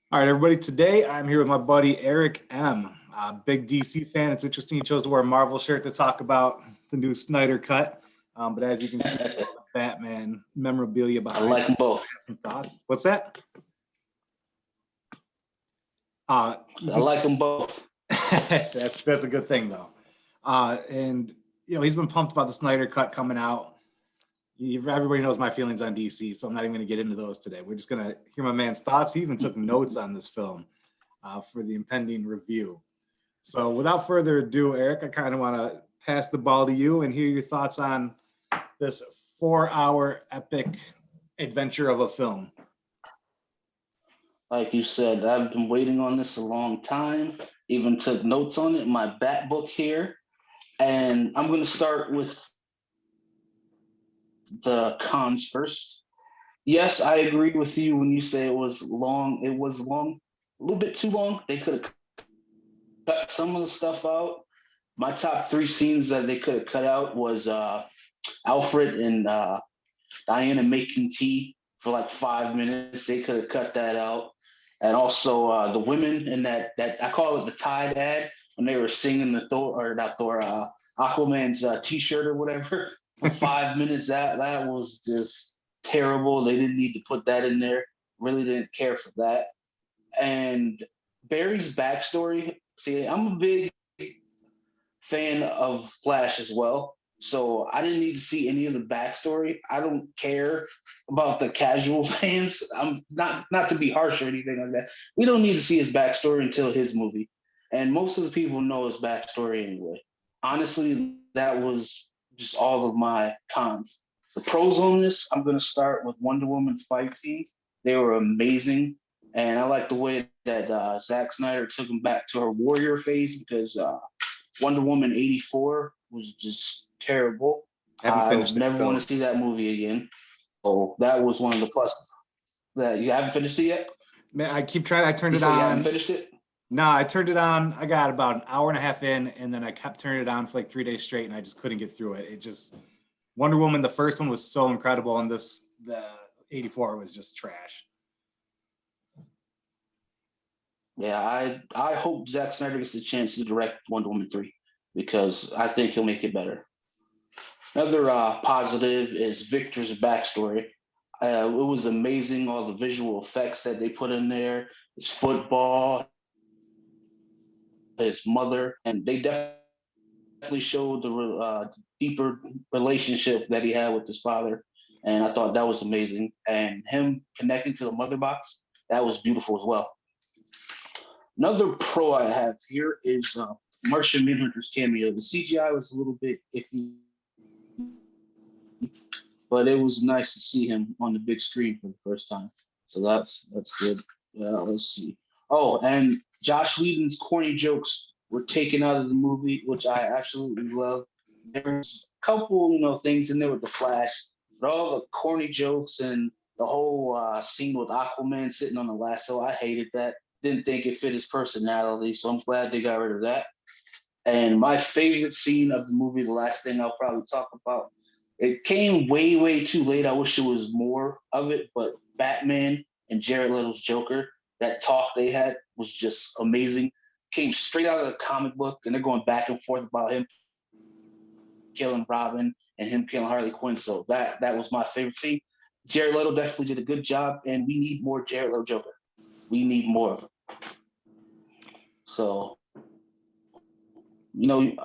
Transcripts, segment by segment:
All right, everybody. Today I'm here with my buddy Eric M. Big DC fan. It's interesting he chose to wear a Marvel shirt to talk about the new Snyder Cut. But as you can see, all the Batman memorabilia I behind it. like them I both. have some thoughts. What's that? You I can. like them both. That's a good thing though. And he's been pumped about the Snyder Cut coming out. Everybody knows my feelings on DC, so I'm not even going to get into those today. We're just going to hear my man's thoughts. He even took notes on this film for the impending review. So without further ado, Eric, I kind of want to pass the ball to you and hear your thoughts on this 4-hour epic adventure of a film. Like you said, I've been waiting on this a long time. Even took notes on it in my bat book here. And I'm going to start with the cons first. Yes, I agree with you when you say it was long. It was long, a little bit too long. They could have cut some of the stuff out. My top three scenes that they could have cut out was Alfred and Diana making tea for like 5 minutes. They could have cut that out. And also the women in that I call it the Tide ad when they were singing the Thor or not Thor Aquaman's T-shirt or whatever for 5 minutes. That was just terrible. They didn't need to put that in there. Really didn't care for that. And Barry's backstory. See, I'm a big fan of Flash as well. So I didn't need to see any of the backstory. I don't care about the casual fans. I'm not to be harsh or anything like that. We don't need to see his backstory until his movie. And most of the people know his backstory anyway. Honestly, that was just all of my cons. The pros on this, I'm gonna start with Wonder Woman's fight scenes. They were amazing. And I like the way that Zack Snyder took him back to her warrior phase because Wonder Woman 84 was just terrible. I haven't I finished it never want still. to see that movie again. So that was one of the pluses. That you haven't finished it yet? Man, I keep trying. I turned You it said you haven't on. finished it? No, I turned it on. I got about an hour and a half in, and then I kept turning it on for like 3 days straight, and I just couldn't get through it. It just Wonder Woman, the first one was so incredible, and the 84 was just trash. Yeah, I hope Zack Snyder gets a chance to direct Wonder Woman 3 because I think he'll make it better. Another positive is Victor's backstory. It was amazing, all the visual effects that they put in there, his football, his mother, and they definitely showed the deeper relationship that he had with his father. And I thought that was amazing. And him connecting to the mother box, that was beautiful as well. Another pro I have here is Martian Manhunter's cameo. The CGI was a little bit iffy, but it was nice to see him on the big screen for the first time. So that's good. Let's see. Oh, and Josh Whedon's corny jokes were taken out of the movie, which I absolutely love. There's a couple, things in there with the Flash, but all the corny jokes and the whole scene with Aquaman sitting on the lasso, I hated that. Didn't think it fit his personality, so I'm glad they got rid of that. And my favorite scene of the movie, the last thing I'll probably talk about, it came way, way too late. I wish it was more of it, but Batman and Jared Leto's Joker, that talk they had was just amazing. Came straight out of the comic book, and they're going back and forth about him killing Robin and him killing Harley Quinn. So that was my favorite scene. Jared Leto definitely did a good job, and we need more Jared Leto Joker. We need more of it. So,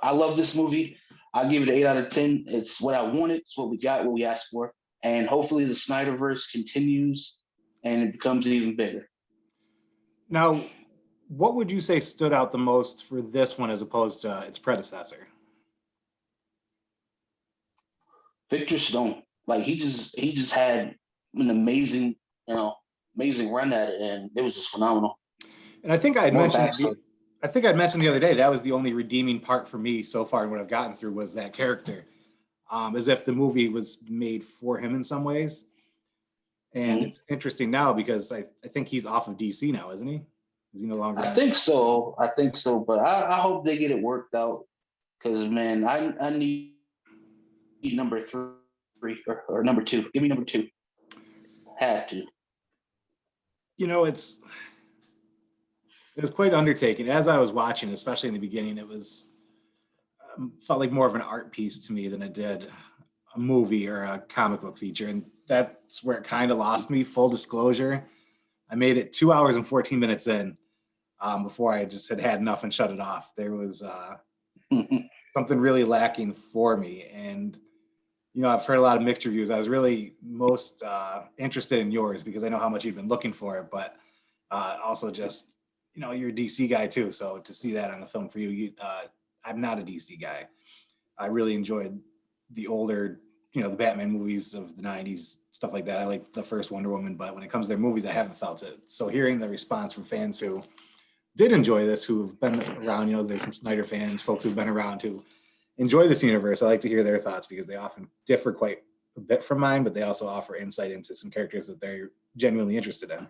I love this movie. I give it an 8 out of 10. It's what I wanted. It's what we got, what we asked for. And hopefully the Snyderverse continues and it becomes even bigger. Now, what would you say stood out the most for this one as opposed to its predecessor? Victor Stone, like he just had an amazing run at it, and it was just phenomenal. And I think I had More mentioned backstory. the other day that was the only redeeming part for me so far. What I've gotten through was that character, as if the movie was made for him in some ways. And Mhm. it's interesting now because I think he's off of DC now, isn't he? Is he no longer I on? think so. I think so, but I hope they get it worked out because man, I need number three or number two. Give me number two. Had to. You know, it's It was quite an undertaking. As I was watching, especially in the beginning, it was felt like more of an art piece to me than it did a movie or a comic book feature, and that's where it kind of lost me. Full disclosure, I made it 2 hours and 14 minutes in before I just had enough and shut it off. There was something really lacking for me, and I've heard a lot of mixed reviews. I was really most interested in yours because I know how much you've been looking for it, but also just you're a DC guy too, so to see that on the film for you, I'm not a DC guy. I really enjoyed the older, the Batman movies of the '90s, stuff like that. I like the first Wonder Woman, but when it comes to their movies, I haven't felt it. So hearing the response from fans who did enjoy this, who've been around, there's some Snyder fans, folks who've been around who enjoy this universe. I like to hear their thoughts because they often differ quite a bit from mine, but they also offer insight into some characters that they're genuinely interested in.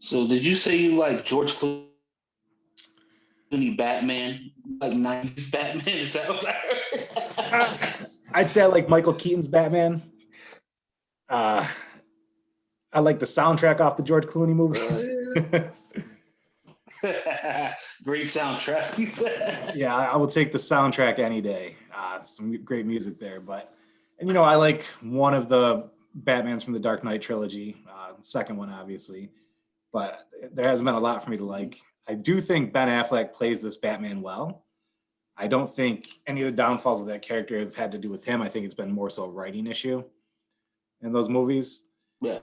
So did you say you like George Clooney Batman, like '90s Batman? Is that what I heard? I'd say I like Michael Keaton's Batman. I like the soundtrack off the George Clooney movies. Great soundtrack. Yeah, I will take the soundtrack any day. Some great music there, and I like one of the Batmans from the Dark Knight trilogy, second one obviously, but there hasn't been a lot for me to like. I do think Ben Affleck plays this Batman well. I don't think any of the downfalls of that character have had to do with him. I think it's been more so a writing issue in those movies. Yeah.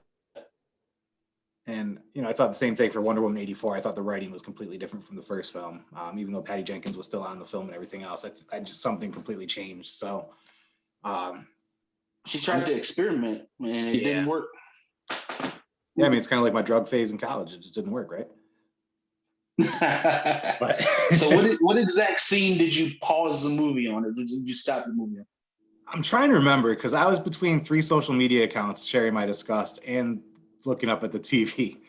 And, I thought the same thing for Wonder Woman 84. I thought the writing was completely different from the first film. Even though Patty Jenkins was still on the film and everything else, I just something completely changed. So she tried to experiment and it didn't work. Yeah, I mean, it's kind of like my drug phase in college. It just didn't work, right? But So what exact scene did you pause the movie on, or did you stop the movie on? I'm trying to remember because I was between 3 social media accounts sharing my disgust and looking up at the TV.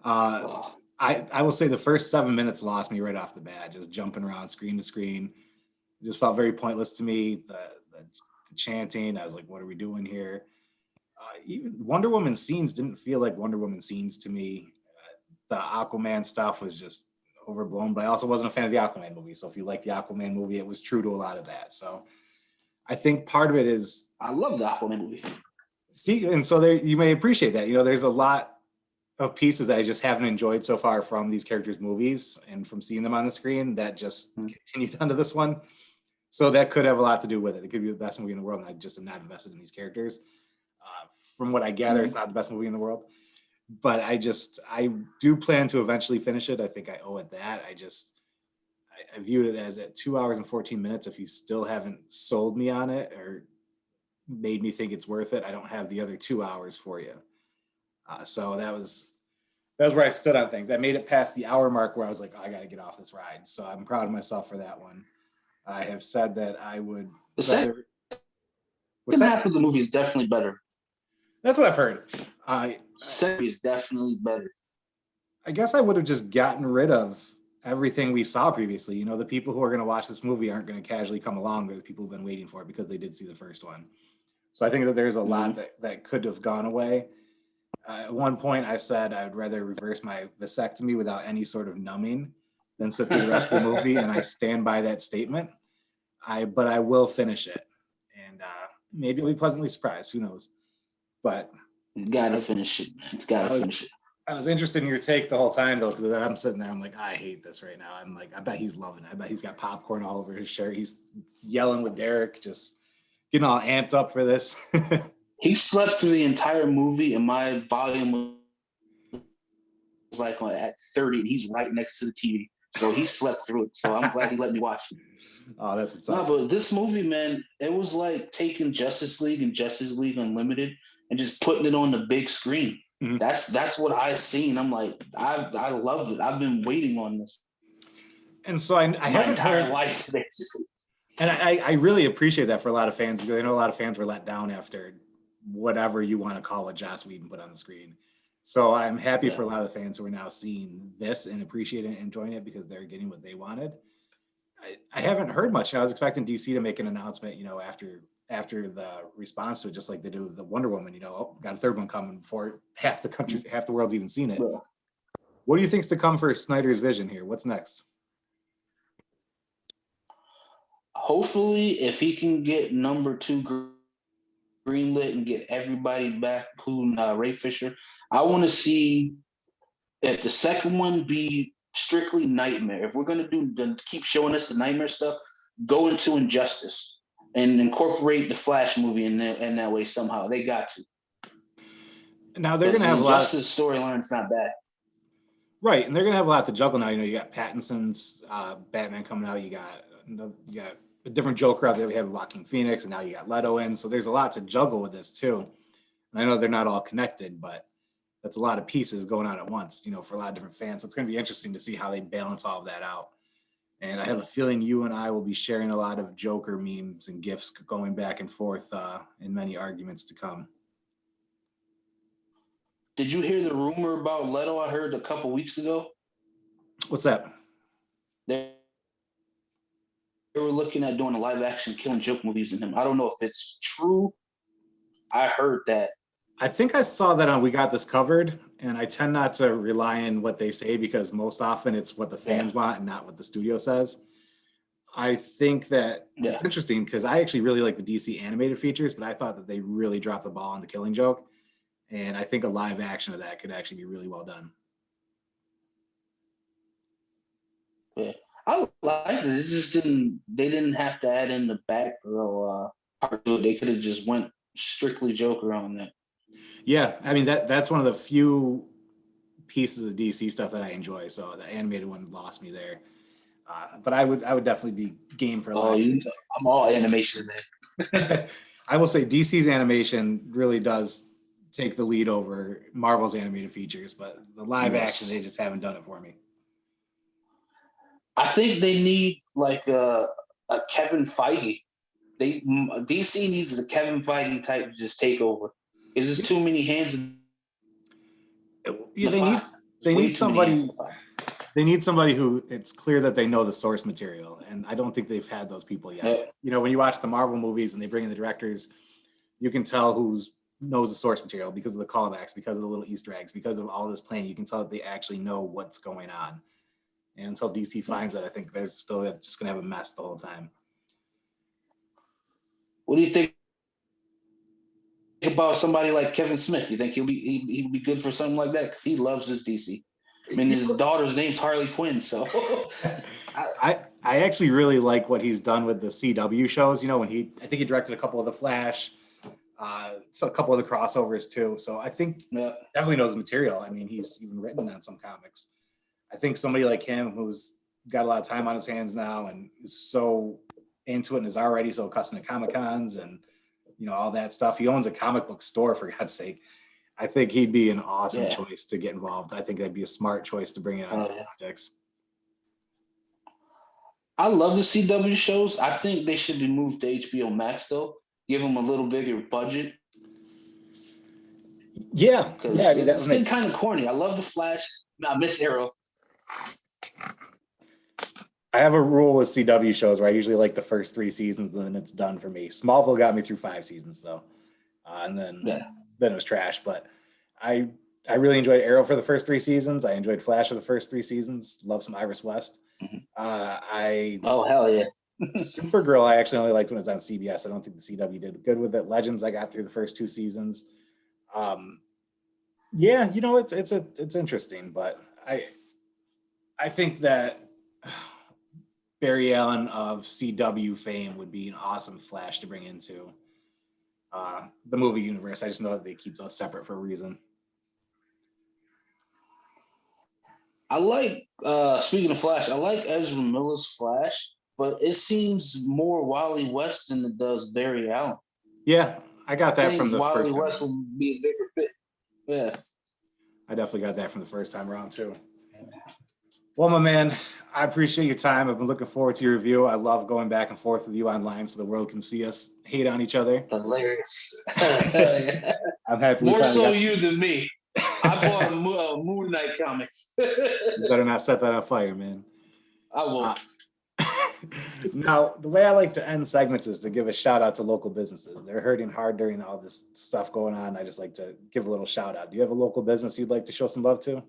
I will say the first 7 minutes lost me right off the bat, just jumping around screen to screen. It just felt very pointless to me. The chanting, I was like, what are we doing here? Even Wonder Woman scenes didn't feel like Wonder Woman scenes to me. The Aquaman stuff was just overblown, but I also wasn't a fan of the Aquaman movie. So if you like the Aquaman movie, it was true to a lot of that. So I think part of it is I love the Aquaman movie. See, and so there you may appreciate that. There's a lot of pieces that I just haven't enjoyed so far from these characters' movies and from seeing them on the screen that just continued onto this one. So that could have a lot to do with it. It could be the best movie in the world, and I just am not invested in these characters. From what I gather, it's not the best movie in the world. But I do plan to eventually finish it. I think I owe it that. I viewed it as at 2 hours and 14 minutes. If you still haven't sold me on it or made me think it's worth it, I don't have the other 2 hours for you. So that was where I stood on things. I made it past the hour mark where I was like, oh, I got to get off this ride. So I'm proud of myself for that one. I have said that I would. The second half of the movie is definitely better. That's what I've heard. Second is definitely better. I guess I would have just gotten rid of everything we saw previously. The people who are going to watch this movie aren't going to casually come along. They're the people who've been waiting for it because they did see the first one. So I think that there's a lot that could have gone away. At one point, I said I would rather reverse my vasectomy without any sort of numbing than sit through the rest of the movie, and I stand by that statement. But I will finish it, and maybe I'll be pleasantly surprised. Who knows? But you gotta finish it. It's gotta finish it. I was interested in your take the whole time though, because I'm sitting there, I'm like, I hate this right now. I'm like, I bet he's loving it. I bet he's got popcorn all over his shirt. He's yelling with Erick, just getting all amped up for this. He slept through the entire movie, and my volume was like at 30, and he's right next to the TV. So he slept through it. So I'm glad he let me watch it. Oh, that's what's up. No, but this movie, man, it was like taking Justice League and Justice League Unlimited and just putting it on the big screen. Mm-hmm. That's what I seen. I'm like, I loved it. I've been waiting on this. And so I haven't entire life today. And I really appreciate that for a lot of fans, because I know a lot of fans were let down after whatever you want to call what Joss Whedon put on the screen. So I'm happy for a lot of the fans who are now seeing this and appreciating it and enjoying it because they're getting what they wanted. I haven't heard much. I was expecting DC to make an announcement, after the response to it, just like they do with the Wonder Woman, got a third one coming before half the world's even seen it. What do you think's to come for Snyder's vision here? What's next? Hopefully, if he can get number two greenlit and get everybody back, including Ray Fisher, I want to see if the second one be strictly Nightmare. If we're gonna keep showing us the Nightmare stuff, go into Injustice and incorporate the Flash movie in that way somehow. They got to. Now they're gonna have a lot. Injustice storyline's not bad. Right, and they're gonna have a lot to juggle now. You know, you got Pattinson's Batman coming out. You got a different Joker out there. We have Joaquin Phoenix, and now you got Leto in. So there's a lot to juggle with this too. And I know they're not all connected, but that's a lot of pieces going on at once. You know, for a lot of different fans. So it's gonna be interesting to see how they balance all of that out. And I have a feeling you and I will be sharing a lot of Joker memes and gifs going back and forth in many arguments to come. Did you hear the rumor about Leto? I heard a couple weeks ago. What's that? They were looking at doing a live action Killing Joke movie using him. I don't know if it's true. I heard that. I think I saw that on We Got This Covered, and I tend not to rely on what they say because most often it's what the fans want and not what the studio says. I think that it's interesting because I actually really like the DC animated features, but I thought that they really dropped the ball on the Killing Joke. And I think a live action of that could actually be really well done. Yeah, I liked it. It just they didn't have to add in the Batgirl part to it. They could have just went strictly Joker on that. Yeah, I mean that's one of the few pieces of DC stuff that I enjoy. So the animated one lost me there. But I would definitely be game for live. I'm all animation, man. I will say DC's animation really does take the lead over Marvel's animated features, but the live action, they just haven't done it for me. I think they need like a Kevin Feige. DC needs a Kevin Feige type to just take over. It's just too many hands. They need somebody. They need somebody who it's clear that they know the source material, and I don't think they've had those people yet. Yeah. You know, when you watch the Marvel movies and they bring in the directors, you can tell who's knows the source material because of the callbacks, because of the little Easter eggs, because of all this planning. You can tell that they actually know what's going on. And until DC finds that, I think they're still just going to have a mess the whole time. What do you think about somebody like Kevin Smith? You think he'd be good for something like that? Because he loves his DC. I mean, his daughter's name's Harley Quinn, so I actually really like what he's done with the CW shows. You know, when I think he directed a couple of the Flash. So a couple of the crossovers too. So I think definitely knows the material. I mean, he's even written on some comics. I think somebody like him who's got a lot of time on his hands now and is so into it and is already so accustomed to Comic-Cons and, you know, all that stuff. He owns a comic book store, for God's sake. I think he'd be an awesome choice to get involved. I think that'd be a smart choice to bring in on some projects. I love the CW shows. I think they should be moved to HBO Max though. Give them a little bigger budget. Yeah. I mean, it's been kind of corny. I love the Flash. I miss Arrow. I have a rule with CW shows where I usually like the first 3 seasons and then it's done for me. Smallville got me through 5 seasons though. And then it was trash. But I really enjoyed Arrow for the first 3 seasons. I enjoyed Flash for the first 3 seasons. Love some Iris West. Oh, hell yeah. Supergirl, I actually only liked when it was on CBS. I don't think the CW did good with it. Legends, I got through the first 2 seasons. Yeah, you know, it's interesting, but I think that Barry Allen of CW fame would be an awesome Flash to bring into the movie universe. I just know that they keep those separate for a reason. I like, speaking of Flash, I like Ezra Miller's Flash, but it seems more Wally West than it does Barry Allen. Yeah, I got that from the first time. Wally West will be a bigger fit. Yeah. I definitely got that from the first time around too. Well, my man, I appreciate your time. I've been looking forward to your review. I love going back and forth with you online so the world can see us hate on each other. Hilarious. I'm happy. More so you than me. I bought a Moon Knight comic. You better not set that on fire, man. I won't. Now, the way I like to end segments is to give a shout out to local businesses. They're hurting hard during all this stuff going on. I just like to give a little shout out. Do you have a local business you'd like to show some love to?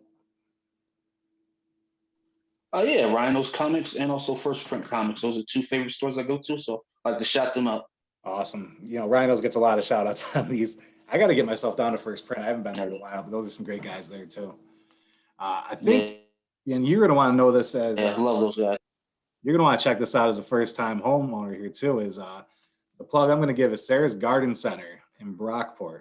Oh yeah, Rhino's Comics and also First Print Comics. Those are two favorite stores I go to, so I like to shout them out. Awesome. Rhinos gets a lot of shout outs on these. I got to get myself down to First Print. I haven't been there in a while, but those are some great guys there too. I think, Yeah, and you're going to want to know this as yeah, love those guys. you're going to want to check this out as a first time homeowner here too. Is the plug I'm going to give is Sarah's Garden Center in Brockport.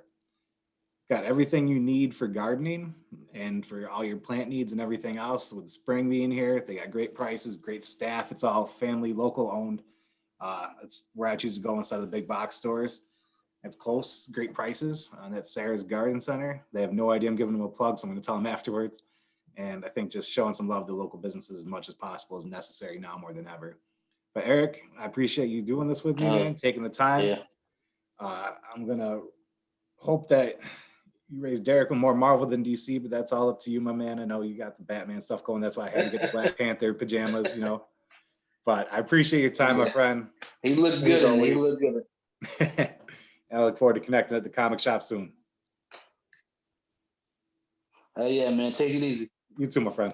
Got everything you need for gardening and for all your plant needs and everything else. With spring being here, they got great prices, great staff. It's all family, local owned. It's where I choose to go instead of the big box stores. It's close, great prices. And that's Sarah's Garden Center. They have no idea I'm giving them a plug, so I'm going to tell them afterwards. And I think just showing some love to local businesses as much as possible is necessary now more than ever. But Eric, I appreciate you doing this with me, man, taking the time. Yeah. I'm going to hope that you raised Derek with more Marvel than DC, but that's all up to you, my man. I know you got the Batman stuff going. That's why I had to get the Black Panther pajamas, But I appreciate your time, my friend. He looked good. He looked good. And I look forward to connecting at the comic shop soon. Yeah, man. Take it easy. You too, my friend.